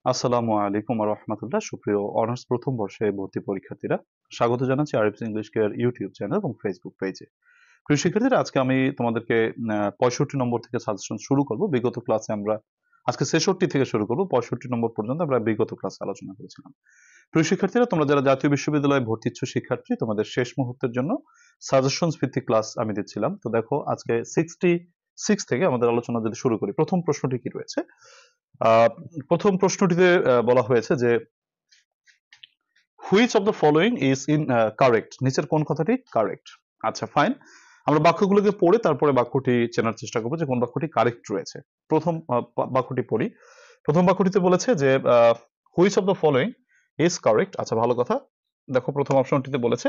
আসসালামু আলাইকুম ওয়া রাহমাতুল্লাহ। সুপ্রিয় অনার্স প্রথম বর্ষে ভর্তি পরীক্ষার্থীরা, স্বাগত জানাচ্ছি আরএফএস ইংলিশ কেয়ার ইউটিউব চ্যানেল এবং ফেসবুক পেজে। প্রিয় শিক্ষার্থীরা, আজকে আমি তোমাদেরকে 65 নম্বর থেকে সাজেশন শুরু করব। বিগত ক্লাসে আমরা আজকে 66 থেকে শুরু করব, 65 নম্বর পর্যন্ত আমরা বিগত ক্লাসে আলোচনা করেছিলাম। প্রিয় শিক্ষার্থীরা, তোমরা যারা জাতীয় বিশ্ববিদ্যালয়ে ভর্তি ইচ্ছুক শিক্ষার্থী, তোমাদের শেষ মুহূর্তের জন্য সাজেশনস ভিত্তিক ক্লাস আমি দিচ্ছিলাম। তো দেখো, আজকে 66 থেকে আমাদের আলোচনা যদি শুরু করি, প্রথম প্রশ্নটি কি রয়েছে? আহ, প্রথম প্রশ্নটিতে বলা হয়েছে যে which of the following is in correct, নিচের কোন কথাটি কারেক্ট। আচ্ছা, ফাইন, আমরা বাক্যগুলোকে পড়ে তারপরে বাক্যটি চেনার চেষ্টা করবো যে কোন বাক্যটি কারেক্ট রয়েছে। প্রথম বাক্যটি পড়ি। প্রথম বাক্যটিতে বলেছে যে which of the following is correct. আচ্ছা, ভালো কথা। দেখো, প্রথম অপশনটিতে বলেছে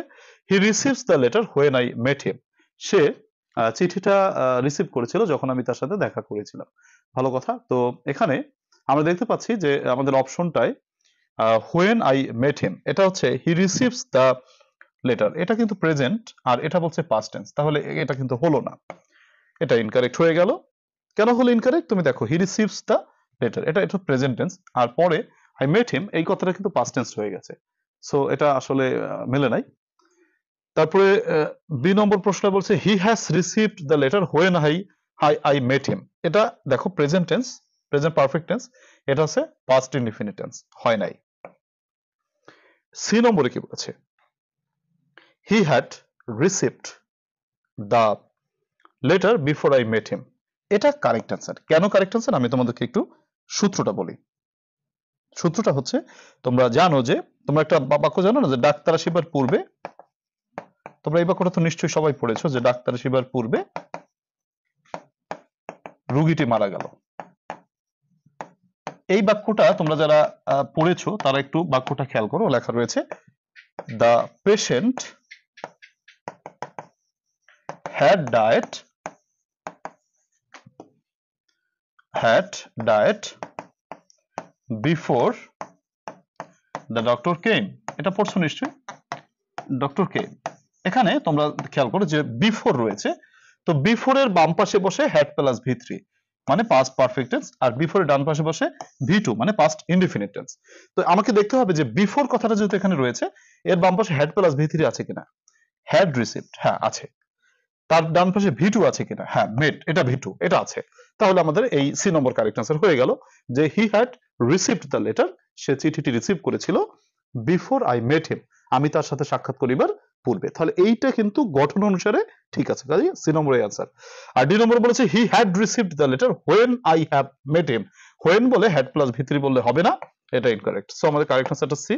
he receives the letter when I met him. সে চিঠিটা রিসিভ করেছিল যখন আমি তার সাথে দেখা করেছিলাম। ভালো কথা। তো এখানে আমরা দেখতে পাচ্ছি যে আমাদের অপশনটায় হোয়েন আই মেট হিম, এটা হচ্ছে হি রিসিভস দ্য লেটার, এটা কিন্তু প্রেজেন্ট আর এটা বলছে পাস্ট টেন্স, তাহলে এটা কিন্তু হলো না, এটা ইনকারেক্ট হয়ে গেল। কেন হলো ইনকারেক্ট? তুমি দেখো, হি রিসিভস দ্য লেটার, এটা এটা প্রেজেন্ট টেন্স, আর পরে আই মেট হিম এই কথাটা কিন্তু পাস্ট টেন্স হয়ে গেছে। সো এটা আসলে মেলে নাই। তারপরে বি নম্বর প্রশ্ন বলছে he has received the letter when I I I met him. এটা দেখো present tense, present perfect tense, এটা হচ্ছে পাস্ট ইনডিফিনিট টেন্স, হয় নাই। সি নম্বরে কি বলেছে? He had received the letter before I met him. এটা কারেক্ট অ্যান্সার। কেন কারেক্ট অ্যান্সার? আমি তোমাদেরকে একটু সূত্রটা বলি। সূত্রটা হচ্ছে, তোমরা জানো যে, তোমরা একটা বাক্য জানো না যে ডাক্তার আসিবার পূর্বে, তোমরা এই বাক্যটা তো নিশ্চয়ই সবাই পড়েছো যে ডাক্তার আসিবার পূর্বে রোগীটি মারা গেল। এই বাক্যটা তোমরা যারা পড়েছো তারা একটু বাক্যটা খেয়াল করো। লেখা রয়েছে the patient had died before the doctor came. এটা পড়ছো নিশ্চয়ই, ডক্টর কেম। এখানে তোমরা খেয়াল করো যে বিফোর রয়েছে, তো বিফোরের বাম পাশে বসে হ্যাড প্লাস ভি3 মানে পাস্ট পারফেক্ট টেন্স, আর বিফোরের ডান পাশে বসে ভি2 মানে পাস্ট ইনডিফিনিট টেন্স। তো আমাকে দেখতে হবে যে বিফোর কথাটা যেহেতু এখানে রয়েছে, এর বাম পাশে হ্যাড প্লাস ভি3 আছে কিনা। হ্যাড রিসিভড, হ্যাঁ আছে। তার ডান পাশে ভি2 আছে কিনা, হ্যাঁ মেট, এটা ভি2, এটা আছে। তাহলে আমাদের এই সি নম্বর কারেক্ট আনসার হয়ে গেল যে he had received the letter, সে চিঠিটি রিসিভ করেছিল বিফোর আই মেট হিম, আমি তার সাথে সাক্ষাৎ করিবার পূর্বে। তাহলে এইটা কিন্তু গঠন অনুসারে ঠিক আছে, কাজে সি নম্বর আনসার। আর ডি নম্বর বলেছে he had received the letter when I have met him. When বলে হ্যাড প্লাস ভি3 বললে হবে না, এটা ইনকারেক্ট। সো আমাদের কারেক্ট আনসারটা C,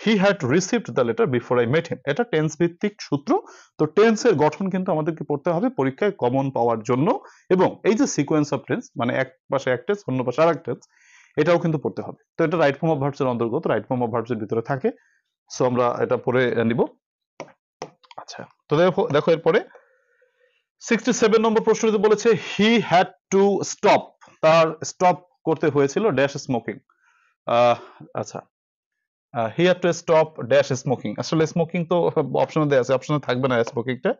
he had received the letter before I met him. এটা টেন্স ভিত্তিক সূত্র। তো টেন্সের গঠন কিন্তু আমাদেরকে পড়তে হবে পরীক্ষায় কমন পাওয়ার জন্য, এবং এই যে সিকোয়েন্স অফ টেন্স, মানে এক পাশে এক টেন্স অন্য পাশে আরেক টেন্স, এটাও কিন্তু পড়তে হবে। তো এটা রাইট ফর্ম অফ ভার্বস এর অন্তর্গত, রাইট ফর্ম অফ ভার্বস এর ভিতরে থাকে। সো আমরা এটা পড়ে নিব। আচ্ছা, তো দেখো দেখো এরপরে 67 নম্বর প্রশ্নটিতে বলেছে হি হ্যাড টু স্টপ, তার স্টপ করতে হয়েছিল ড্যাশ স্মোকিং। আচ্ছা, he had to stop dash smoking, আসলে স্মোকিং তো অপশনে দেওয়া আছে, অপশনে থাকবে না স্মোকিংটা,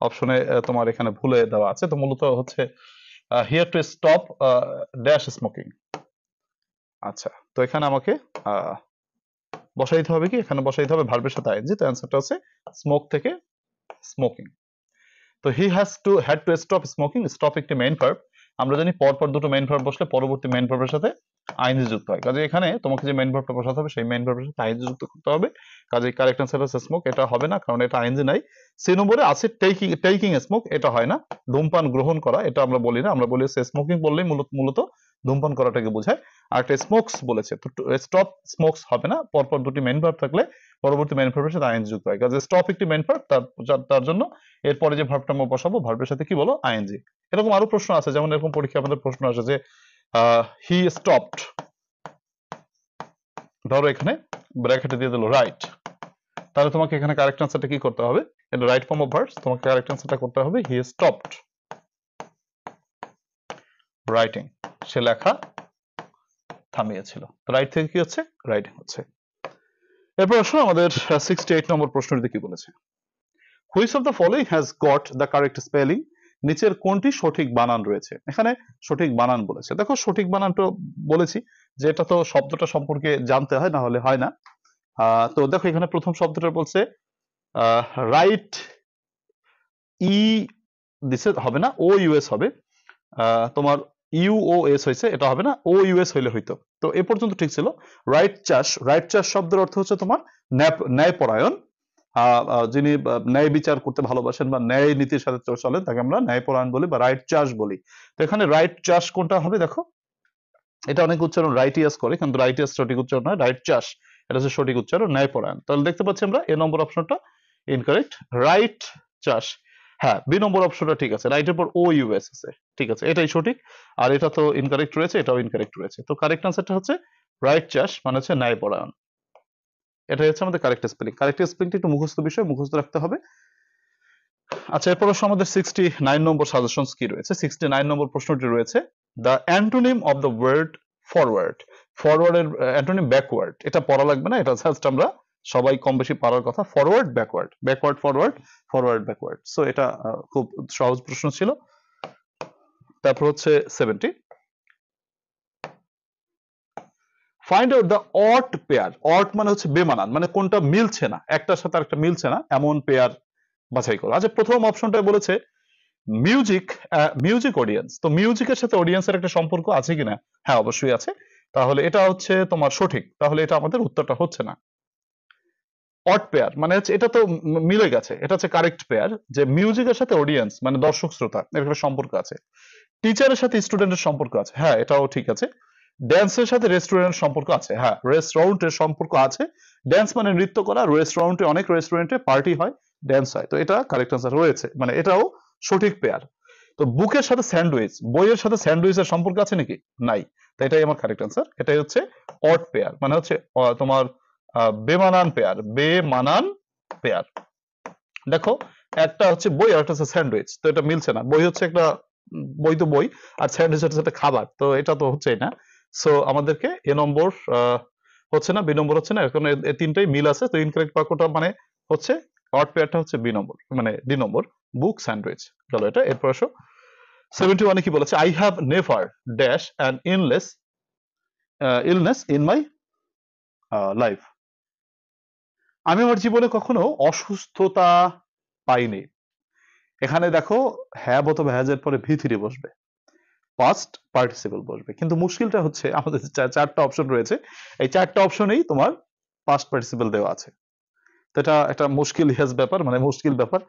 অপশনে তোমার এখানে ভুলে দেওয়া আছে। তো মূলত হচ্ছে he had to stop dash smoking. আচ্ছা, তো এখানে আমাকে বসাইতে হবে কি, এখানে বসাইতে হবে ভার্বের সাথে আইএনজি। তো অ্যান্সারটা হচ্ছে স্মোক থেকে স্মোকিং। তো he had to stop smoking, stop একটি মেইন ভার্ব। আমরা জানি পরপর দুটো মেইন ভার্ব বসলে পরবর্তী মেইন ভার্বের সাথে আইএনজি যুক্ত হয়, কাজে এখানে তোমাকে যে মেইন ভার্বটা বসাতে হবে সেই মেইন ভার্বের সাথে আইএনজি যুক্ত করতে হবে। কাজে কারেক্ট আনসার হচ্ছে স্মোক, এটা হবে না কারণ এটা আইএনজি নাই। সি নম্বরে আছে টেকিং স্মোক, এটা হয় না। ধূমপান গ্রহণ করা, এটা আমরা বলি না, আমরা বলি স্মোকিং বললেই মূলত ধূমপান করাটাকে বোঝায়। আর একটা স্মোকস বলেছে, তো স্টপ স্মোকস হবে না, পরপর দুটি মেইন ভার্ব থাকলে পরবর্তী মেইন ভার্বের সাথে আইএনজি যুক্ত হয়। কাজে স্টপ একটি মেইন ভার্ব, তার জন্য এরপরে যে ভার্বটা আমরা বসাবো ভার্বের সাথে কি বলো, আইএনজি। এরকম আরো প্রশ্ন আছে, যেমন এরকম পরীক্ষা আমাদের প্রশ্ন আসে যে হি স্টপড, ধরো এখানে ব্র্যাকেটে দিয়ে দিল রাইট, তাহলে তোমাকে এখানে কারেক্ট আনসারটা কি করতে হবে, এটা রাইট ফর্ম অফ ভার্বস, তোমাকে কারেক্ট আনসারটা করতে হবে হি স্টপড রাইটিং, সে লেখা থামিয়েছিল। রাইট থেকে কি হচ্ছে, রাইটিং হচ্ছে। এরপর আসলে আমাদের 68 নম্বর প্রশ্নটিতে কি বলেছে, which of the following has got the correct spelling নিচের কোনটি সঠিক বানান রয়েছে? এখানে সঠিক বানান বলেছে। দেখো সঠিক বানানটা বলেছি যে এটা তো শব্দটা সম্পর্কে জানতে হয়, না হলে হয় না। তো দেখো এখানে প্রথম শব্দটা বলছে রাইট, ই দিছে হবে না, ও ইউএস হবে। তোমার ইউওএস হয়েছে, এটা হবে না, ও ইউএস হইলে হইতো। তো এ পর্যন্ত ঠিক ছিল। রাইট চাষ, রাইট চাষ শব্দের অর্থ হচ্ছে তোমার ন্যায়পরায়ণ, যিনি ন্যায় বিচার করতে ভালোবাসেন বা ন্যায় নীতির সাথে চলেন তাকে আমরা ন্যায়পরায়ণ বলি বা রাইট চাষ বলি। তো এখানে রাইট চাষ কোনটা হবে দেখো, এটা অনেক উচ্চারণ রাইটিয়াস করে, কিন্তু রাইটিয়াস সঠিক উচ্চারণ নয়, রাইট চাষ এটা হচ্ছে সঠিক উচ্চারণ, ন্যায়পরায়ণ। তাহলে দেখতে পাচ্ছি আমরা এ নম্বর অপশনটা ইনকারেক্ট, রাইট চাষ। হ্যাঁ, বি নম্বর অপশনটা ঠিক আছে, রাইটের পর ও ইউএস আছে, ঠিক আছে, এটাই সঠিক। আর এটা তো ইনকারেক্ট রয়েছে, এটাও ইনকারেক্ট রয়েছে। তো কারেক্ট আনসারটা হচ্ছে রাইট চাষ, মানে হচ্ছে ন্যায়পরায়ণ। এটাই হচ্ছে আমাদের কারেক্ট স্পেলিং। কারেক্ট স্পেলিংটা একটু মুখস্থ বিষয়, মুখস্থ রাখতে হবে। আচ্ছা, এরপর আমাদের 69 নম্বর সাজেশনস কি রয়েছে। 69 নম্বর প্রশ্নটি রয়েছে, the antonym of the word forward. ফরওয়ার্ডের অ্যান্টোনিম ব্যাকওয়ার্ড। এটা পড়া লাগবে না, এটা জাস্ট আমরা সবাই কম বেশি পারার কথা। Forward backward, backward forward, forward backward. So এটা খুব সহজ প্রশ্ন ছিল। তারপর হচ্ছে 70, find out the odd pair. Odd মানে হচ্ছে বেমানান, মানে কোনটা মিলছে না, একটার সাথে আরেকটা মিলছে না এমন পেয়ার বাছাই করো। আচ্ছা, প্রথম অপশনটা বলেছে মিউজিক, মিউজিক অডিয়েন্স। তো মিউজিকের সাথে অডিয়েন্সের একটা সম্পর্ক আছে কিনা? হ্যাঁ, অবশ্যই আছে। তাহলে এটা হচ্ছে তোমার সঠিক, তাহলে এটা আমাদের উত্তরটা হচ্ছে না। অড পেয়ার মানে হচ্ছে এটা তো মিলে গেছে, এটা হচ্ছে কারেক্ট পেয়ার, যে মিউজিকের সাথে অডিয়েন্স মানে দর্শক শ্রোতা এর একটা সম্পর্ক আছে। টিচারের সাথে স্টুডেন্টের সম্পর্ক আছে, হ্যাঁ এটাও ঠিক আছে। ড্যান্সের সাথে রেস্টুরেন্টের সম্পর্ক আছে, হ্যাঁ রেস্টুরেন্টের সম্পর্ক আছে। ড্যান্স মানে নৃত্য করা, রেস্টুরেন্টে অনেক রেস্টুরেন্টে পার্টি হয়, ড্যান্স হয়। তো এটা কারেক্ট আনসার রয়েছে, মানে এটাও সঠিক পেয়ার। তো বুকের সাথে স্যান্ডউইচ, বইয়ের সাথে স্যান্ডউইচের সম্পর্ক আছে নাকি? নাই। তো এটাই আমার কারেক্ট আনসার, এটাই হচ্ছে অড পেয়ার, মানে হচ্ছে তোমার বেমানান পেয়ার, বেমানান পেয়ার। দেখো একটা হচ্ছে বই আর একটা হচ্ছে স্যান্ডউইচ, তো এটা মিলছে না। বই হচ্ছে একটা বই তো বই, আর স্যান্ডউইচ হচ্ছে একটা খাবার, তো এটা তো হচ্ছেই না। সো আমাদেরকে এ নম্বর হচ্ছে না, বি নম্বর হচ্ছে না, এখন এই তিনটাই মিল আছে। তো ইনকারেক্ট বাক্যটা মানে হচ্ছে অড পেয়ারটা হচ্ছে বি নম্বর, মানে ডি নম্বর, বুক স্যান্ডউইচ। গেল এটা। এরপর আসো 71 কি বলেছে, I have never dash an illness in my life. আমি আমার জীবনে কখনো অসুস্থতা পাইনি। এখানে দেখো হ্যাভ অথবা হ্যাজ এর পরে ভি3 বসবে, পাস্ট পার্টিসিপল বসবে, কিন্তু মুশকিলটা হচ্ছে আমাদের চারটা অপশন রয়েছে, এই চারটা অপশনেই তোমার পাস্ট পার্টিসিপল দেওয়া আছে। তো এটা একটা মুশকিল ব্যাপার, মানে মুশকিল ব্যাপার।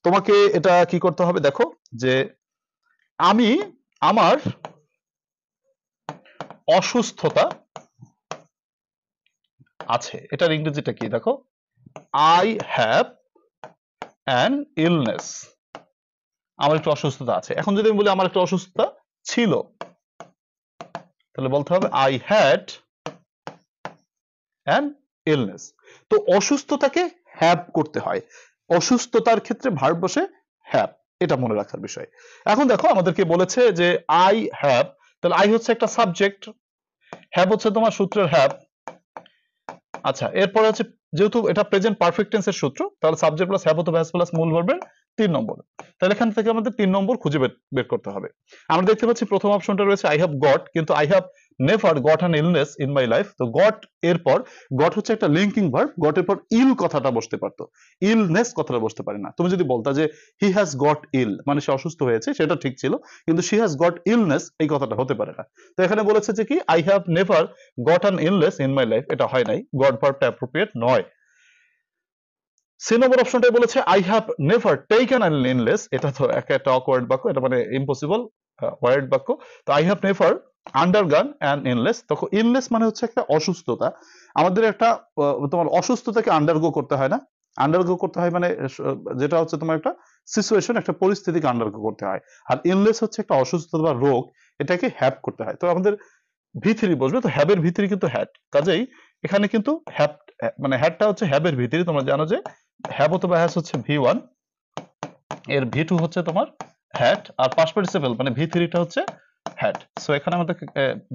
তোমাকে এটা কি করতে হবে, দেখো যে আমি আমার অসুস্থতা আছে, এটার ইংরেজিটা কি দেখো, আই হ্যাভ অ্যান ইলনেস। আমার একটু অসুস্থতা আছে। এখন যদি আমি বলি আমার একটা অসুস্থতা ছিল, তাহলে বলতে হবে আই হ্যাড অ্যান ইলনেস। তো অসুস্থতাকে হ্যাভ করতে হয়, অসুস্থতার ক্ষেত্রে ভার্ব বসে হ্যাভ, এটা মনে রাখার বিষয়। এখন দেখো আমাদেরকে বলেছে যে আই হ্যাভ, তাহলে আই হচ্ছে একটা সাবজেক্ট, হ্যাভ হচ্ছে তোমার সূত্রের হ্যাভ। আচ্ছা, এরপর হচ্ছে যেহেতু এটা প্রেজেন্ট পারফেক্ট টেন্সের সূত্র, তাহলে সাবজেক্ট প্লাস হ্যাভ অথবা হ্যাজ প্লাস মূল ভার্বের 3 নম্বর। তাহলে এখান থেকে আমাদের 3 নম্বর খুঁজে বের করতে হবে। আমরা দেখতে পাচ্ছি প্রথম অপশনটা রয়েছে আই হ্যাভ গট, কিন্তু I have never got an illness in my life. তো গট এরপর, গট হচ্ছে একটা লিঙ্কিং ভার্ব, গটের পর ইল কথাটা বসতে পারতো, ইলনেস কথাটা বসতে পারে না। তুমি যদি বলতা যে হি হ্যাজ গট ইল, মানে সে অসুস্থ হয়েছে, সেটা ঠিক ছিল, কিন্তু শি হ্যাজ গট ইলনেস এই কথাটা হতে পারে না। তো এখানে বলেছে যে কি I have never got an illness in my life, এটা হয় নাই, গট ভার্বটা অ্যাপ্রোপ্রিয়েট নয়। সি নম্বর অপশনটাই বলেছে I have never taken an illness, এটা তো একটা অকওয়ার্ড বাক্য, এটা মানে ইম্পসিবল ওয়ার্ড বাক্য। তো I have never আন্ডারগন an illness, তখন ইলনেস মানে হচ্ছে একটা অসুস্থতা। আমাদের একটা তোমার অসুস্থতাকে আন্ডারগো করতে হয় না, আন্ডারগো করতে হয় মানে যেটা হচ্ছে তোমার একটা সিচুয়েশন, একটা পরিস্থিতিকে আন্ডারগো করতে হয়। আর ইলনেস হচ্ছে একটা অসুস্থতা বা রোগ, এটাকে হ্যাভ করতে হয়। তো আমাদের ভি3 বসবে, তো হ্যাবের ভি3 কিন্তু হ্যাড, কাজেই এখানে কিন্তু হ্যাভ মানে হ্যাডটা হচ্ছে হ্যাবের ভি3। তোমরা জানো যে হ্যাভ অথবা হ্যাজ হচ্ছে ভি1, এর ভি2 হচ্ছে তোমার হ্যাড, আর পাস্ট পার্টিসিপল মানে ভি3টা হচ্ছে হ্যাড। সো এখানে আমাদের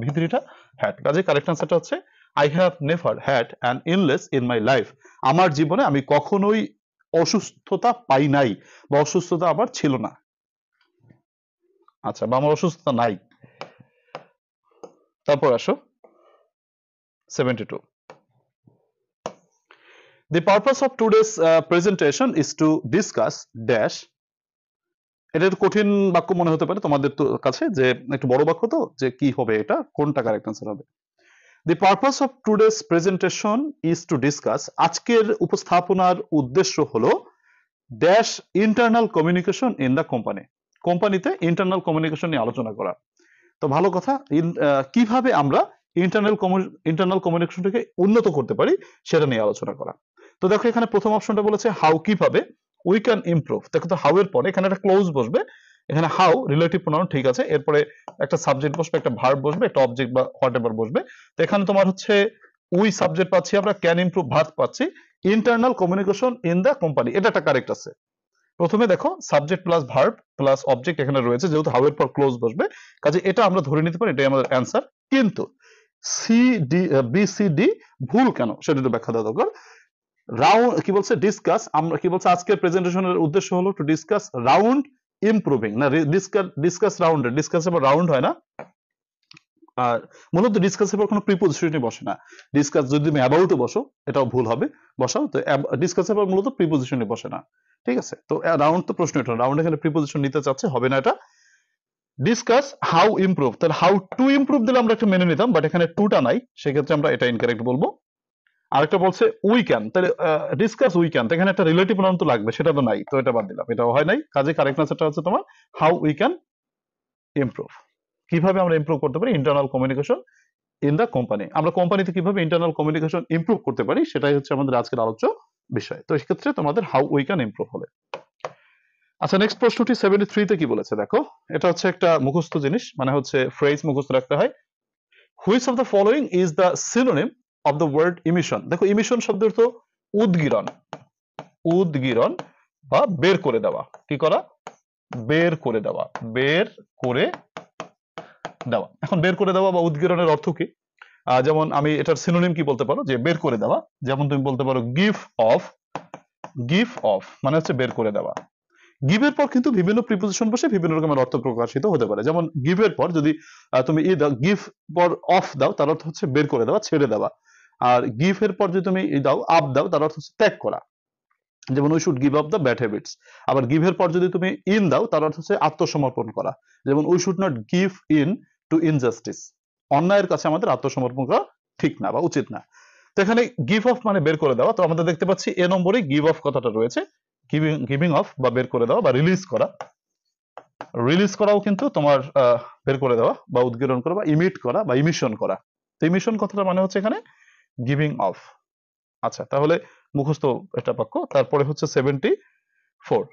ভি3টা হ্যাড, কাজে কারেক্ট আনসারটা হচ্ছে I have never had an illness in my life. আমার জীবনে আমি কখনোই অসুস্থতা পাই নাই, বা অসুস্থতা আমার ছিল না। আচ্ছা, বা আমার অসুস্থতা নাই। তারপর আসো 72. The purpose of today's presentation is to discuss dash. এটা একটু কঠিন বাক্য মনে হতে পারে তোমাদের কাছে, যে একটু বড় বাক্য তো, যে কি হবে এটা, কোনটা কারেক্ট অ্যান্সার হবে। The purpose of today's presentation is to discuss, আজকের উপস্থাপনার উদ্দেশ্য হলো dash internal communication in the company, কোম্পানিতে ইন্টারনাল কমিউনিকেশন নিয়ে আলোচনা করা। তো ভালো কথা, কিভাবে আমরা ইন্টারনাল কমিউনিকেশনটাকে উন্নত করতে পারি সেটা নিয়ে আলোচনা করা। তো দেখো এখানে প্রথম অপশনটা বলেছে হাউ, কিভাবে, উই ক্যান ইমপ্রুভ। দেখো তো হাউ এর পরে এখানে একটা ক্লোজ বসবে, এখানে হাউ রিলেটিভ প্রোনাউন ঠিক আছে, এরপরে একটা সাবজেক্ট বসবে, একটা ভার্ব বসবে, একটা অবজেক্ট বা হোয়াটএভার বসবে। তো এখানে তোমার হচ্ছে উই সাবজেক্ট পাচ্ছি আমরা, ক্যান ইমপ্রুভ ভার্ব পাচ্ছি, internal communication in the company এটা একটা কারেক্ট আছে। প্রথমে দেখো subject plus verb plus object এখানে রয়েছে, যেহেতু হাউ এর পর ক্লোজ বসবে, কাজে এটা আমরা ধরে নিতে পারি এটাই আমাদের অ্যান্সার। কিন্তু C D B C D ভুল কেন সেটা একটু ব্যাখ্যা দেওয়া দরকার। রাউন্ড কি বলছে, ডিসকাস, আমরা কি বলছে আজকের প্রেজেন্টেশনের উদ্দেশ্য হলো টু ডিসকাস রাউন্ড ইমপ্রুভিং, না ডিসকাস রাউন্ডেড, ডিসকাস এবার রাউন্ড হয় না, আর মূলত ডিসকাস এর পর কোনো প্রিপোজিশনই বসে না। ডিসকাস যদি তুমি অ্যাবাউটে বসো এটাও ভুল হবে, বসাও তো ডিসকাস এর পর মূলত প্রিপোজিশনই বসে না, ঠিক আছে। তো রাউন্ড তো প্রশ্ন এটা, রাউন্ড এখানে প্রিপোজিশন নিতে চাচ্ছে, হবে না এটা। ডিসকাস হাউ ইমপ্রুভ, তাহলে হাউ টু ইমপ্রুভ দিলে আমরা একটা মেনে নিতাম, বাট এখানে টুটা নাই, সেক্ষেত্রে আমরা এটা ইনকারেক্ট বলবো। আরেকটা বলছে উই ক্যান, তাহলে ডিসকাস উই ক্যান, এখানে একটা রিলেটিভ প্রোনাউন তো লাগবে, সেটা তো নাই, তো এটা বাদ দিলাম, এটাও হয় নাই। কাজে কারেক্ট আনসারটা হচ্ছে তোমার হাউ উই ক্যান ইমপ্রুভ। কিভাবে আমরা ইমপ্রুভ করতে পারি internal communication in the company, আমরা কোম্পানিতে কিভাবে ইন্টারনাল কমিউনিকেশন ইমপ্রুভ করতে পারি সেটাই হচ্ছে আমাদের আজকের আলোচ্য বিষয়। তো সেক্ষেত্রে তোমাদের হাউ উই ক্যান ইমপ্রুভ হবে। আচ্ছা, নেক্সট প্রশ্নটি 73 তে কি বলেছে দেখো, এটা হচ্ছে একটা মুখস্থ জিনিস, মানে হচ্ছে ফ্রেজ মুখস্থ রাখতে হয়। Which of the following is the synonym of the word emission. দেখো ইমিশন শব্দের তো উদগীরণ, উদগীরণ বা বের করে দেওয়া, কি করা, বের করে দেওয়া, বের করে দেওয়া। এখন বের করে দেওয়া বা উদগীরণের অর্থ কি? যেমন আমি এটার সিনোনিম কি বলতে পারো, যে বের করে দেওয়া, যেমন তুমি বলতে পারো গিভ অফ, গিভ অফ মানে হচ্ছে বের করে দেওয়া। গিভের পর কিন্তু বিভিন্ন প্রিপোজিশন বসে বিভিন্ন রকমের অর্থ প্রকাশিত হতে পারে। যেমন গিভের পর যদি তুমি দাও, গিভ পর অফ দাও, তার অর্থ হচ্ছে বের করে দেওয়া, ছেড়ে দেওয়া। আর গিভ এর পর যদি তুমি দাও আপ দাও, তার অর্থ হচ্ছে ত্যাগ করা, যেমন we should give up the bad habits. আবার গিভের পর যদি তুমি ইন দাও, তার অর্থ হচ্ছে আত্মসমর্পণ করা, যেমন we should not give in to injustice, অন্যায়ের কাছে আমাদের আত্মসমর্পণ করা ঠিক না বা উচিত না। তো এখানে গিভ অফ মানে বের করে দেওয়া, তো আমরা দেখতে পাচ্ছি এ নম্বরে গিভ অফ কথাটা রয়েছে, গিভিং অফ বা বের করে দেওয়া বা রিলিজ করা। রিলিজ করাও কিন্তু তোমার বের করে দেওয়া বা উদ্গীরণ করা বা ইমিট করা বা ইমিশন করা। তো ইমিশন কথাটা মানে হচ্ছে এখানে গিভিং অফ। আচ্ছা, তাহলে মুখস্থ এটা বাক্য। তারপরে হচ্ছে 74,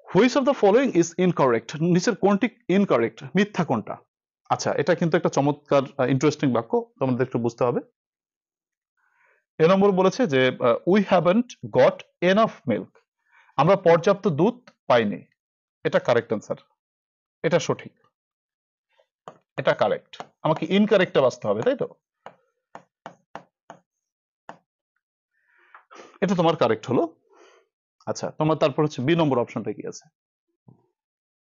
which of the following is incorrect, নিচের কোনটি ইনকারেক্ট, মিথ্যা কোনটা। আচ্ছা, এটা কিন্তু একটা চমৎকার ইন্টারেস্টিং বাক্য, তোমাদের একটু বুঝতে হবে। এ নম্বর বলেছে যে we haven't goat enough milk, আমরা পর্যাপ্ত দুধ পাইনি, এটা কারেক্ট অ্যান্সার, এটা সঠিক, এটা কারেক্ট। আমাকে ইনকারেক্টটা বাঁচতে হবে, তাই তো, এটা তোমার কারেক্ট হলো। আচ্ছা, তোমার তারপর হচ্ছে বি নম্বর অপশনটা কি আছে,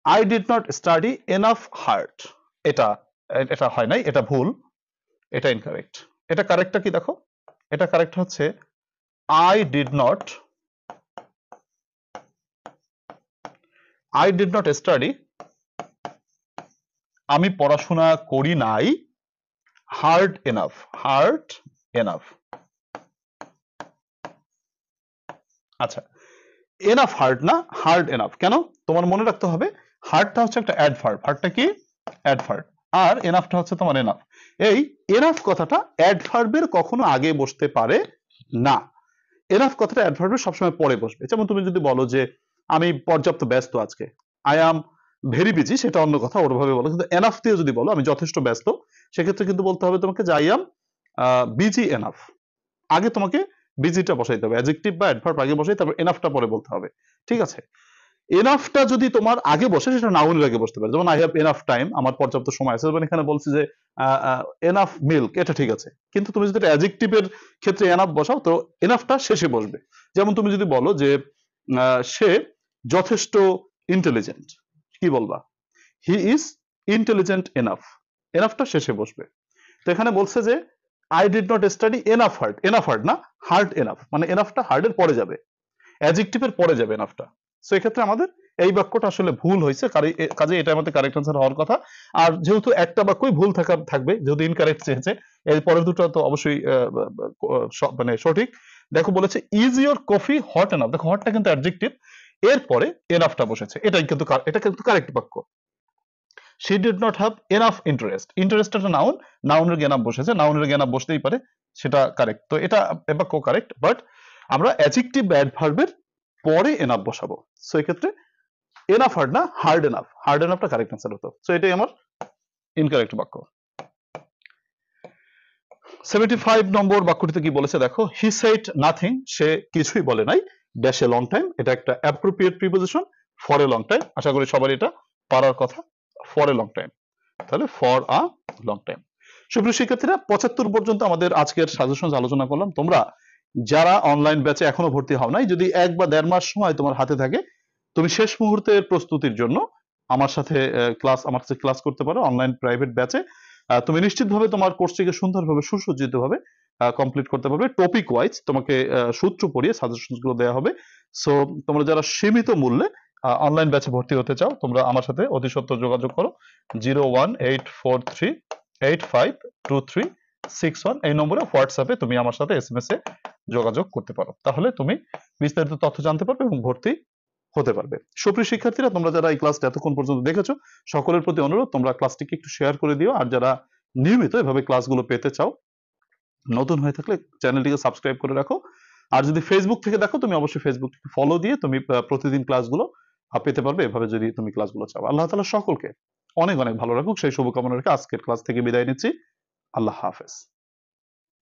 I did not study enough hard, এটা এটা হয় নাই, এটা ভুল, এটা ইনকারেক্ট। এটা কারেক্টটা কি দেখো, এটা কারেক্ট হচ্ছে আই ডিড নট স্টাডি, আমি পড়াশোনা করি নাই, হার্ড এনাফ, হার্ড এনাফ। আচ্ছা, এনাফ হার্ড না, হার্ড এনাফ। কেন, তোমার মনে রাখতে হবে হার্ডটা হচ্ছে একটা অ্যাডভার্ব, হার্ডটা কি অ্যাডভার্ব, আর এনাফটা হচ্ছে তোমার এনাফ। এই এনাফ কথাটা অ্যাডভার্বের কখনো আগে বসতে পারে না, এনাফ কথাটা অ্যাডভার্বের সবসময় পরে বসবে। যেমন তুমি যদি বলো যে আমি পর্যাপ্ত ব্যস্ত আজকে, আই অ্যাম ভেরি বিজি, সেটা অন্য কথা, ওরভাবে বলো। কিন্তু এনাফ দিয়ে যদি বলো আমি যথেষ্ট ব্যস্ত, সেক্ষেত্রে কিন্তু বলতে হবে তোমাকে যে আই অ্যাম বিজি এনাফ, আগে তোমাকে বিজিটা বসাইতে হবে, অ্যাডজেক্টিভ বা অ্যাডভার্ব আগে বসাই, তারপর এনাফটা পরে বলতে হবে, ঠিক আছে। এনাফটা যদি তোমার আগে বসে, সেটা নাউনের আগে বসতে পারে, যেমন আই হ্যাভ এনাফ টাইম, আমার পর্যাপ্ত সময় আছে। যেমন এখানে বলছি যে এনাফ মিল্ক, এটা ঠিক আছে, কিন্তু তুমি যদি অ্যাডজেক্টিভের ক্ষেত্রে এনাফ বসাও, তো এনাফটা শেষে বসবে। যেমন তুমি যদি বলো যে সে যথেষ্ট ইন্টেলিজেন্ট, কি বলবা? হি ইজ ইন্টেলিজেন্ট এনাফ, এনাফটা শেষে বসবে। তো এখানে বলছে যে I did not study enough hard, enough hard না, হার্ড এনাফ, মানে এনাফটা হার্ডের পরে যাবে, অ্যাডজেক্টিভের পরে যাবে এনাফটা। সো এক্ষেত্রে আমাদের এই বাক্যটা আসলে ভুল হয়েছে, কাজে এটা আমাদের কারেক্ট আনসার হওয়ার কথা। আর যেহেতু একটা বাক্যই ভুল থাকবে, যেহেতু ইনকারেক্ট চেয়েছে, এর পরের দুটো তো অবশ্যই মানে সঠিক। দেখো বলেছে is your coffee hot enough, দেখো হটটা কিন্তু অ্যাডজেক্টিভ, এরপরে এনাফটা বসেছে, এটা কিন্তু কারেক্ট বাক্য। she did not have enough interest, interest একটা নাউন, নাউনের জ্ঞানাপ বসেছে, নাউনের জ্ঞানাপ বসতেই পারে, সেটা কারেক্ট। তো এটা বাক্য কারেক্ট, বাট আমরা অ্যাডজেক্টিভ অ্যাডভার্বের পরে এনাফ বসাবো। সো এক্ষেত্রে এনাফ হার্ড না, হার্ড এনাফ, হার্ড এনাফটা কারেক্ট আনসার হতো। সো এটাই আমার ইনকারেক্ট বাক্য। 75 নম্বর বাক্যটিতে কি বলেছে দেখো, হি সেড নাথিং, সে কিছুই বলে নাই, ড্যাশ এ লং টাইম, এটা একটা appropriate preposition, for a long time, আশা করি সবার এটা পারার কথা, ফর এ লং টাইম, তাহলে ফর আ লং টাইম। সুপ্রিয় শিক্ষার্থীরা, 75 পর্যন্ত আমাদের আজকের সাজেশন আলোচনা করলাম। তোমরা যারা অনলাইন ব্যাচে এখনো ভর্তি হও নাই, যদি 1 বা 1.5 মাস সময় তোমার হাতে থাকে, তুমি শেষ মুহূর্তের প্রস্তুতির জন্য আমার সাথে ক্লাস করতে পারো অনলাইন প্রাইভেট ব্যাচে। তুমি নিশ্চিতভাবে তোমার কোর্সটিকে সুন্দরভাবে সুসজ্জিতভাবে কমপ্লিট করতে পারবে। টপিক ওয়াইজ তোমাকে সূত্র পড়িয়ে সাজেশন গুলো দেওয়া হবে। সো তোমরা যারা সীমিত মূল্যে অনলাইন ব্যাচে ভর্তি হতে চাও, তোমরা আমার সাথে অতি সত্বর যোগাযোগ করো 01843852361, এই নম্বরে হোয়াটসঅ্যাপে তুমি আমার সাথে SMS এ যোগাযোগ করতে পারো, তাহলে তুমি বিস্তারিত তথ্য জানতে পারবে এবং ভর্তি হতে পারবে। সুপ্রিয় শিক্ষার্থীরা, তোমরা যারা এই ক্লাসটা এতক্ষণ পর্যন্ত দেখেছো, সকলের প্রতি অনুরোধ তোমরা ক্লাসটিকে একটু শেয়ার করে দিও। আর যারা নিয়মিত এভাবে ক্লাসগুলো পেতে চাও, নতুন হয়ে থাকলে চ্যানেলটিকে সাবস্ক্রাইব করে রাখো। আর যদি ফেসবুক থেকে দেখো, তুমি অবশ্যই ফেসবুকটিকে ফলো দিয়ে তুমি প্রতিদিন ক্লাসগুলো পেতে পারবে, এভাবে যদি তুমি ক্লাসগুলো চাও। আল্লাহ তাআলা সকলকে অনেক অনেক ভালো রাখুক, সেই শুভকামনা রেখে আজকের ক্লাস থেকে বিদায় নিচ্ছি। আল্লাহ হাফেজ।